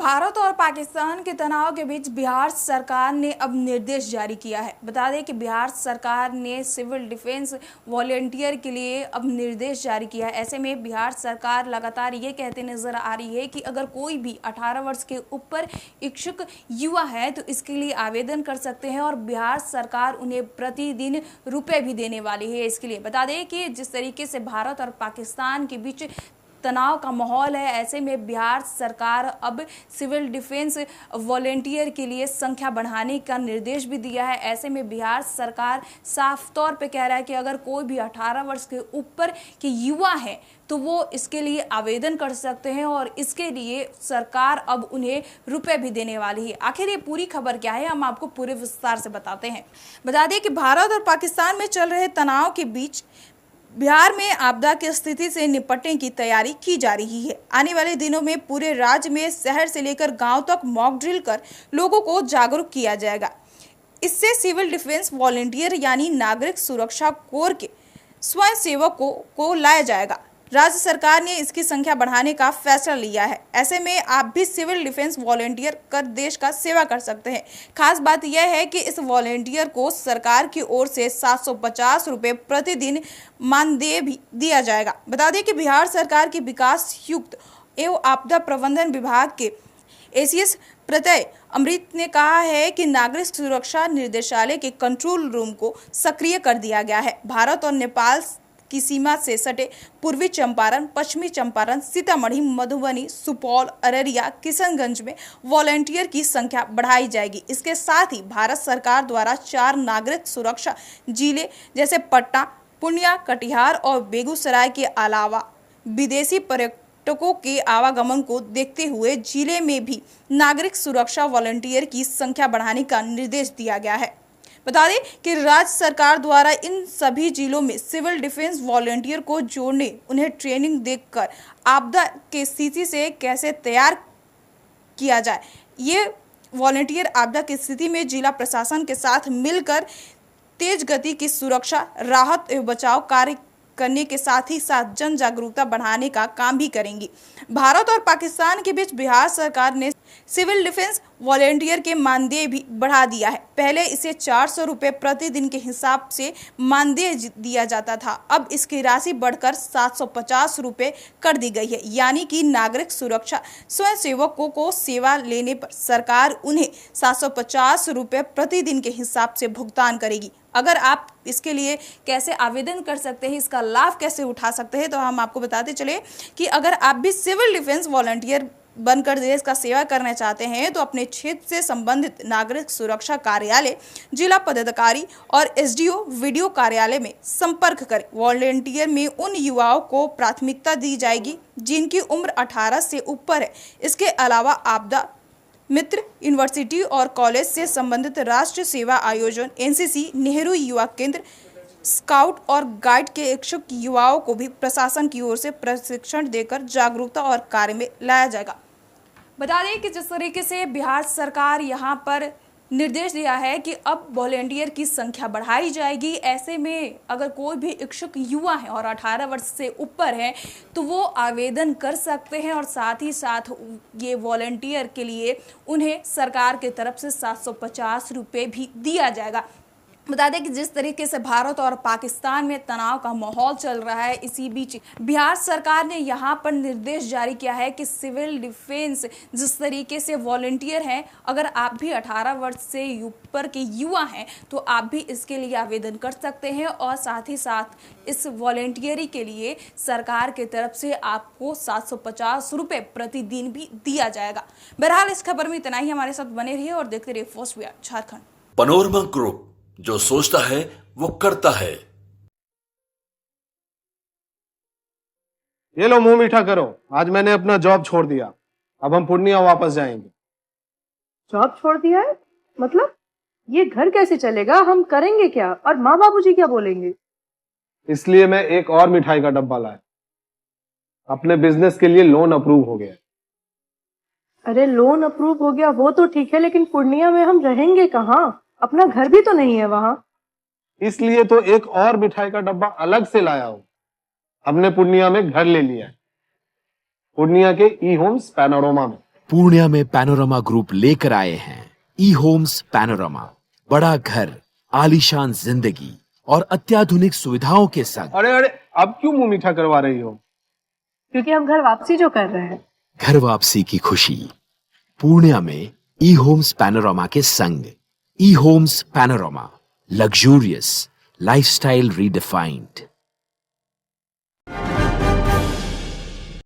भारत और पाकिस्तान के तनाव के बीच बिहार सरकार ने अब निर्देश जारी किया है। बता दें कि बिहार सरकार ने सिविल डिफेंस वॉलेंटियर के लिए अब निर्देश जारी किया है। ऐसे में बिहार सरकार लगातार ये कहते नजर आ रही है कि अगर कोई भी 18 वर्ष के ऊपर इच्छुक युवा है तो इसके लिए आवेदन कर सकते हैं और बिहार सरकार उन्हें प्रतिदिन रुपए भी देने वाली है। इसके लिए बता दें कि जिस तरीके से भारत और पाकिस्तान के बीच तनाव का माहौल है, ऐसे में बिहार सरकार अब सिविल डिफेंस वॉलेंटियर के लिए संख्या बढ़ाने का निर्देश भी दिया है। ऐसे में बिहार सरकार साफ तौर पे कह रहा है कि अगर कोई भी 18 वर्ष के ऊपर के युवा है तो वो इसके लिए आवेदन कर सकते हैं और इसके लिए सरकार अब उन्हें रुपए भी देने वाली है। आखिर ये पूरी खबर क्या है, हम आपको पूरे विस्तार से बताते हैं। बता दें कि भारत और पाकिस्तान में चल रहे तनाव के बीच बिहार में आपदा की स्थिति से निपटने की तैयारी की जा रही है। आने वाले दिनों में पूरे राज्य में शहर से लेकर गांव तक मॉक ड्रिल कर लोगों को जागरूक किया जाएगा। इससे सिविल डिफेंस वॉलेंटियर यानी नागरिक सुरक्षा कोर के स्वयंसेवकों को लाया जाएगा। राज्य सरकार ने इसकी संख्या बढ़ाने का फैसला लिया है। ऐसे में आप भी सिविल डिफेंस वॉलेंटियर कर देश का सेवा कर सकते हैं। खास बात यह है कि इस वॉलेंटियर को सरकार की ओर से 750 रुपये प्रतिदिन मानदेय भी दिया जाएगा। बता दें कि बिहार सरकार के विकास युक्त एवं आपदा प्रबंधन विभाग के एसीएस प्रत्यय अमृत ने कहा है कि नागरिक सुरक्षा निर्देशालय के कंट्रोल रूम को सक्रिय कर दिया गया है। भारत और नेपाल की सीमा से सटे पूर्वी चंपारण, पश्चिमी चंपारण, सीतामढ़ी, मधुबनी, सुपौल, अररिया, किशनगंज में वॉलेंटियर की संख्या बढ़ाई जाएगी। इसके साथ ही भारत सरकार द्वारा 4 नागरिक सुरक्षा जिले जैसे पटना, पूर्णिया, कटिहार और बेगूसराय के अलावा विदेशी पर्यटकों के आवागमन को देखते हुए जिले में भी नागरिक सुरक्षा वॉलेंटियर की संख्या बढ़ाने का निर्देश दिया गया है। बता दें कि राज्य सरकार द्वारा इन सभी जिलों में सिविल डिफेंस वॉलेंटियर को जोड़ने, उन्हें ट्रेनिंग देकर आपदा के स्थिति से कैसे तैयार किया जाए, ये वॉलेंटियर आपदा की स्थिति में जिला प्रशासन के साथ मिलकर तेज गति की सुरक्षा, राहत एवं बचाव कार्य करने के साथ ही साथ जन जागरूकता बढ़ाने का काम भी करेंगी। भारत और पाकिस्तान के बीच बिहार सरकार ने सिविल डिफेंस वॉलेंटियर के मानदेय भी बढ़ा दिया है। पहले इसे 400 रुपये प्रतिदिन के हिसाब से मानदेय दिया जाता था, अब इसकी राशि बढ़कर 750 रुपये कर दी गई है। यानी कि नागरिक सुरक्षा स्वयंसेवकों को सेवा लेने पर सरकार उन्हें 750 रुपये प्रतिदिन के हिसाब से भुगतान करेगी। अगर आप इसके लिए कैसे आवेदन कर सकते हैं, इसका लाभ कैसे उठा सकते हैं, तो हम आपको बताते चले कि अगर आप भी सिविल डिफेंस वॉलंटियर बनकर देश का सेवा करना चाहते हैं तो अपने क्षेत्र से संबंधित नागरिक सुरक्षा कार्यालय, जिला पदाधिकारी और एसडीओ वीडियो कार्यालय में संपर्क करें। वॉलंटियर में उन युवाओं को प्राथमिकता दी जाएगी जिनकी उम्र 18 से ऊपर है। इसके अलावा आपदा मित्र, यूनिवर्सिटी और कॉलेज से संबंधित राष्ट्रीय सेवा आयोजन, एनसीसी, नेहरू युवा केंद्र, स्काउट और गाइड के इच्छुक युवाओं को भी प्रशासन की ओर से प्रशिक्षण देकर जागरूकता और कार्य में लाया जाएगा। बता दें कि जिस तरीके से बिहार सरकार यहाँ पर निर्देश दिया है कि अब वॉलेंटियर की संख्या बढ़ाई जाएगी। ऐसे में अगर कोई भी इच्छुक युवा है और 18 वर्ष से ऊपर है तो वो आवेदन कर सकते हैं और साथ ही साथ ये वॉलेंटियर के लिए उन्हें सरकार की तरफ से 750 रुपये भी दिया जाएगा। बता दें कि जिस तरीके से भारत और पाकिस्तान में तनाव का माहौल चल रहा है, इसी बीच बिहार सरकार ने यहाँ पर निर्देश जारी किया है कि सिविल डिफेंस जिस तरीके से वॉलेंटियर हैं, अगर आप भी 18 वर्ष से ऊपर के युवा हैं तो आप भी इसके लिए आवेदन कर सकते हैं और साथ ही साथ इस वॉलेंटियरी के लिए सरकार की तरफ से आपको 750 रुपये प्रतिदिन भी दिया जाएगा। बहरहाल इस खबर में इतना ही। हमारे साथ बने रहिए और देखते रहिए first Bihar Jharkhand. Panorama group, जो सोचता है वो करता है। ये लो, मुंह मीठा करो। आज मैंने अपना जॉब छोड़ दिया, अब हम पूर्णिया वापस जाएंगे। जॉब छोड़ दिया है? मतलब ये घर कैसे चलेगा? हम करेंगे क्या और माँ बाबूजी क्या बोलेंगे? इसलिए मैं एक और मिठाई का डब्बा लाया। अपने बिजनेस के लिए लोन अप्रूव हो गया। अरे लोन अप्रूव हो गया वो तो ठीक है, लेकिन पूर्णिया में हम रहेंगे कहाँ? अपना घर भी तो नहीं है वहां। इसलिए तो एक और मिठाई का डब्बा अलग से लाया हूं। हमने पूर्णिया में घर ले लिया है, पूर्णिया के ई होम्स पैनोरमा में। पूर्णिया में पैनोरमा ग्रुप लेकर आए हैं ई होम्स पैनोरमा। बड़ा घर, आलीशान जिंदगी और अत्याधुनिक सुविधाओं के संग। अरे अरे, अब क्यों मुंह मीठा करवा रही हो? क्योंकि हम घर वापसी जो कर रहे हैं। घर वापसी की खुशी पूर्णिया में ई होम्स पैनोरमा के संग। ई homes panorama, luxurious lifestyle redefined.